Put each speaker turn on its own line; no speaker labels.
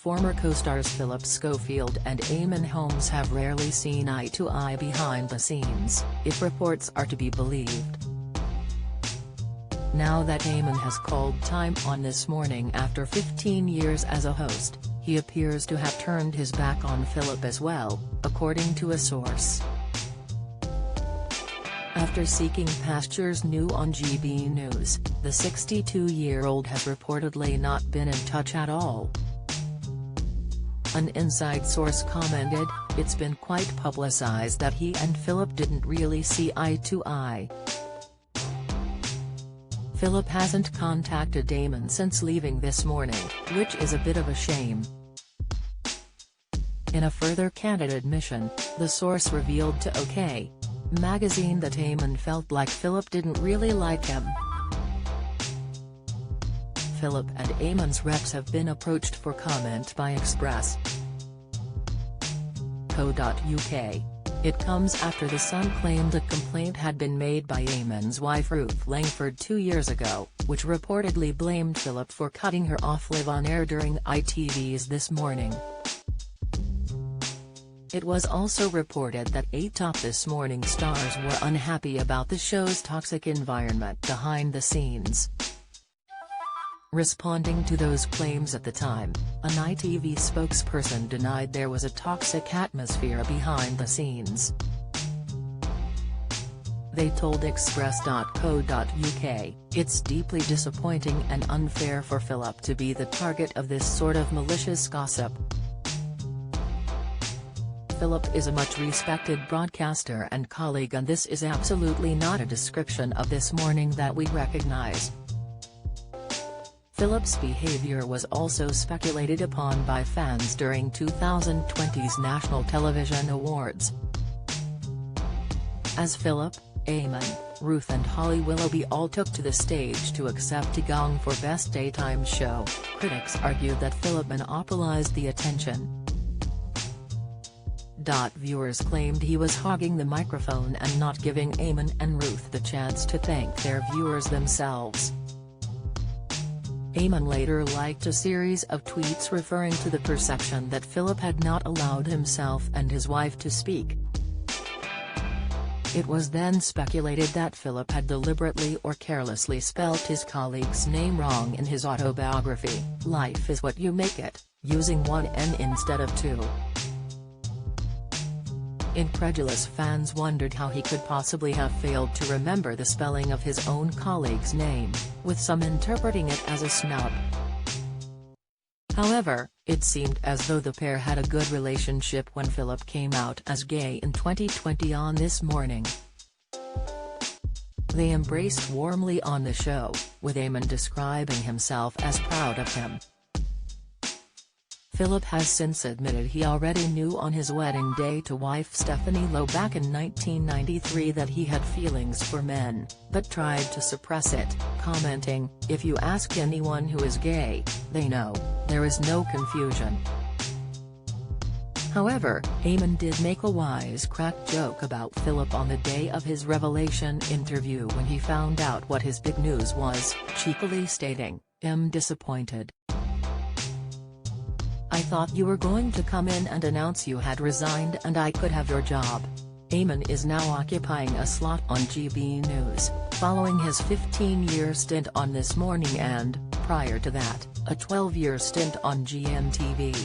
former co-stars Phillip Schofield and Eamonn Holmes have rarely seen eye to eye behind the scenes, if reports are to be believed. Now that Eamonn has called time on This Morning after 15 years as a host, he appears to have turned his back on Phillip as well, according to a source. After seeking pastures new on GB News, the 62-year-old has reportedly not been in touch at all. An inside source commented, "It's been quite publicized that he and Phillip didn't really see eye to eye. Phillip hasn't contacted Eamonn since leaving This Morning, which is a bit of a shame." In a further candid admission, the source revealed to OK! Magazine that Eamonn felt like Phillip didn't really like him. Phillip and Eamonn's reps have been approached for comment by Express.co.uk. It comes after The Sun claimed a complaint had been made by Eamonn's wife Ruth Langford 2 years ago, which reportedly blamed Phillip for cutting her off live on air during ITV's This Morning. It was also reported that 8 top This Morning stars were unhappy about the show's toxic environment behind the scenes. Responding to those claims at the time, an ITV spokesperson denied there was a toxic atmosphere behind the scenes. They told Express.co.uk, "It's deeply disappointing and unfair for Phillip to be the target of this sort of malicious gossip. Phillip is a much respected broadcaster and colleague, and this is absolutely not a description of This Morning that we recognize." Phillip's behavior was also speculated upon by fans during 2020's National Television Awards. As Phillip, Eamonn, Ruth and Holly Willoughby all took to the stage to accept a gong for Best Daytime Show, critics argued that Phillip monopolized the attention. Viewers claimed he was hogging the microphone and not giving Eamonn and Ruth the chance to thank their viewers themselves. Eamonn later liked a series of tweets referring to the perception that Phillip had not allowed himself and his wife to speak. It was then speculated that Phillip had deliberately or carelessly spelt his colleague's name wrong in his autobiography, Life is What You Make It, using one N instead of two. Incredulous fans wondered how he could possibly have failed to remember the spelling of his own colleague's name, with some interpreting it as a snub. However, it seemed as though the pair had a good relationship when Phillip came out as gay in 2020 on This Morning. They embraced warmly on the show, with Eamonn describing himself as proud of him. Phillip has since admitted he already knew on his wedding day to wife Stephanie Lowe back in 1993 that he had feelings for men, but tried to suppress it, commenting, "If you ask anyone who is gay, they know, there is no confusion." However, Eamonn did make a wisecrack joke about Phillip on the day of his Revelation interview when he found out what his big news was, cheekily stating, "I'm disappointed. I thought you were going to come in and announce you had resigned and I could have your job." Eamonn is now occupying a slot on GB News, following his 15-year stint on This Morning and, prior to that, a 12-year stint on GMTV.